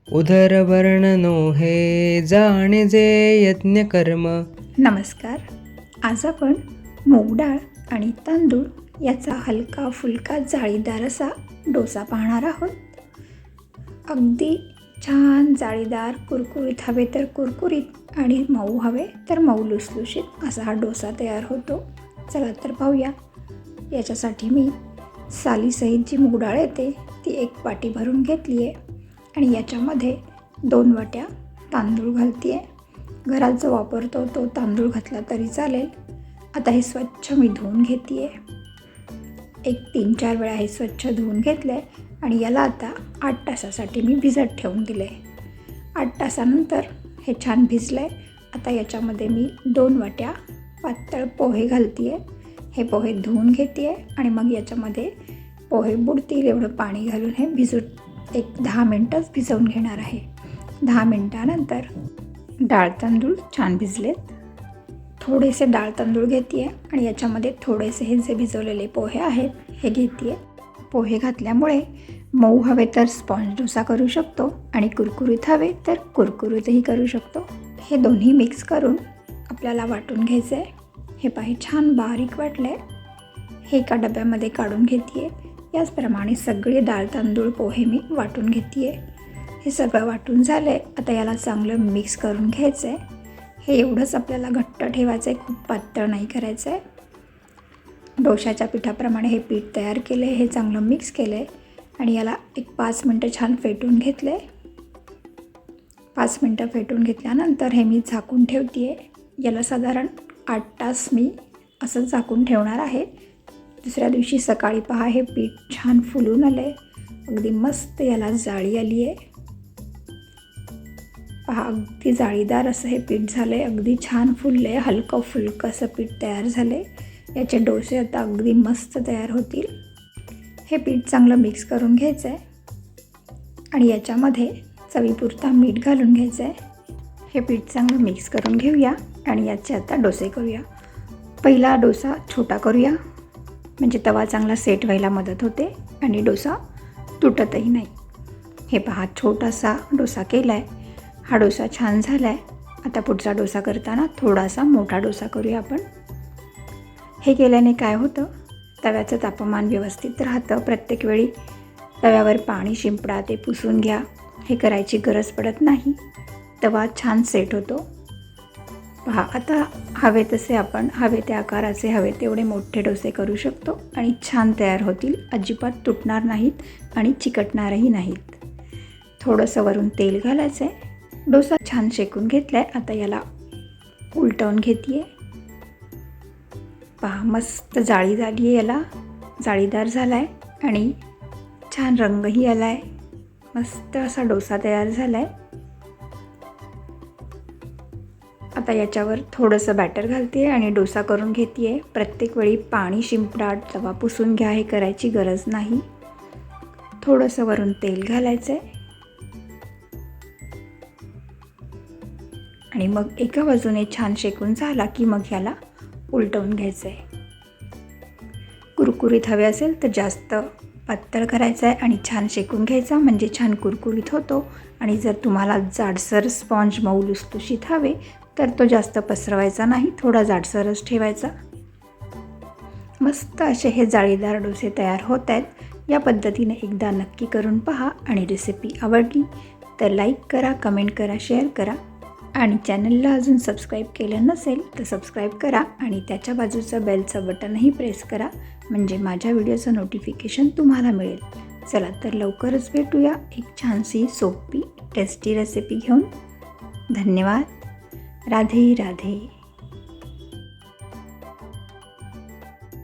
उदरवर्णनो हे जाणे जे यज्ञकर्म। नमस्कार. आज आपण मूग डाळ आणि तांदूळ याचा हलका फुलका जाळीदार असा डोसा पाहणार आहोत. अगदी छान जाळीदार, कुरकुरीत हवे तर कुरकुरीत आणि मऊ हवे तर मऊ लुसलुशीत असा हा डोसा तयार होतो. चला तर पाहूया. याच्यासाठी मी सालीसहित जी मूग डाळ येते ती 1 वाटी भरून घेतली आहे आणि याच्यामध्ये 2 वाट्या तांदूळ घालते आहे. घरात जो वापरतो तो तांदूळ घातला तरी चालेल. आता हे स्वच्छ मी धुवून घेते आहे. 3-4 वेळा हे स्वच्छ धुवून घेतलं आहे आणि याला आता 8 तासासाठी मी भिजत ठेवून दिले आहे. 8 तासानंतर हे छान भिजलं आहे. आता याच्यामध्ये मी 2 वाट्या पातळ पोहे घालते आहे. हे पोहे धुवून घेते आहे आणि मग याच्यामध्ये पोहे बुडतील एवढं पाणी घालून हे 10 मिनटंच भिजवून घेणार आहे. 10 मिनटानंतर डाळ तांदूळ छान भिजलेत. थोडेसे डाळ तांदूळ घेते आहे आणि याच्यामध्ये थोडेसे हे जे भिजवलेले पोहे आहेत हे घेते आहे. पोहे घातल्यामुळे मऊ हवे तर स्पॉन्ज डोसा करू शकतो आणि कुरकुरीत हवे तर कुरकुरीतही करू शकतो. हे दोन्ही मिक्स करून आपल्याला वाटून घ्यायचं आहे. हे पाही छान बारीक वाटलं आहे. हे एका डब्यामध्ये काढून घेते आहे. याचप्रमाणे सगळे डाळ तांदूळ पोहे मी वाटून घेते आहे. हे सगळं वाटून झालं आहे. आता याला चांगलं मिक्स करून घ्यायचं आहे. हे एवढंच आपल्याला घट्ट ठेवायचं आहे, खूप पातळ नाही करायचं आहे. डोशाच्या पिठाप्रमाणे हे पीठ तयार केलं आहे. हे चांगलं मिक्स केलं आहे आणि याला 5 मिनटं छान फेटून घेतलं आहे. 5 मिनटं फेटून घेतल्यानंतर हे मी झाकून ठेवते आहे. याला साधारण 8 तास मी असं झाकून ठेवणार आहे. दुसऱ्या दिवशी सकाळी पहा हे पीठ छान फुलून आलं आहे. अगदी मस्त याला जाळी आली आहे. पहा अगदी जाळीदार असं हे पीठ झालं आहे. अगदी छान फुललं आहे. हलकं फुलकं असं पीठ तयार झालं आहे. याचे डोसे आता अगदी मस्त तयार होतील. हे पीठ चांगलं मिक्स करून घ्यायचं आहे आणि याच्यामध्ये चवीपुरता मीठ घालून घ्यायचं आहे. हे पीठ चांगलं मिक्स करून घेऊया आणि याचे आता डोसे करूया. पहिला डोसा छोटा करूया म्हणजे तवा चांगला सेट व्हायला मदत होते आणि डोसा तुटतही नाही. हे पहा छोटासा डोसा केला आहे. हा डोसा छान झाला आहे. आता पुढचा डोसा करताना थोडासा मोठा डोसा करूया आपण. हे केल्याने काय होतं, तव्याचं तापमान व्यवस्थित राहतं. प्रत्येक वेळी तव्यावर पाणी शिंपडा, ते पुसून घ्या, हे करायची गरज पडत नाही. तवा छान सेट होतो. पहा आता हवे तसे आपण हवे त्या आकाराचे हवे तेवढे मोठे डोसे करू शकतो आणि छान तयार होतील. अजिबात तुटणार नाहीत आणि चिकटणारही नाहीत. थोडंसं वरून तेल घालायचं आहे. डोसा छान शेकून घेतला आहे. आता याला उलटवून घेते आहे. पहा मस्त जाळी झाली आहे. याला जाळीदार झाला आहे आणि छान रंगही आला आहे. मस्त असा डोसा तयार झाला आहे. आता याच्यावर थोडंसं बॅटर घालते आणि डोसा करून घेते आहे. प्रत्येक वेळी पाणी शिंपडा, तवा पुसून घ्या, हे करायची गरज नाही. थोडंसं वरून तेल घालायचं आहे आणि मग एका बाजूने छान शेकून झाला की मग ह्याला उलटवून घ्यायचं आहे. कुरकुरीत हवे असेल तर जास्त पातळ करायचं आहे आणि छान शेकून घ्यायचा म्हणजे छान कुरकुरीत होतो. आणि जर तुम्हाला जाडसर स्पॉन्ज मऊ लुसलुशीत हवे तर तो जास्त पसरवायचा नाही, थोडा जाडसरच ठेवायचा. मस्त असे हे जाळीदार डोसे तयार होत आहेत. या पद्धतीने एकदा नक्की करून पहा आणि रेसिपी आवडली तर लाईक करा, कमेंट करा, शेअर करा आणि चॅनलला अजून सबस्क्राईब केलं नसेल तर सबस्क्राईब करा आणि त्याच्या बाजूचं बेलचं बटनही प्रेस करा म्हणजे माझ्या व्हिडिओचं नोटिफिकेशन तुम्हाला मिळेल. चला तर लवकरच भेटूया एक छानशी सोपी टेस्टी रेसिपी घेऊन. धन्यवाद. राधे राधे.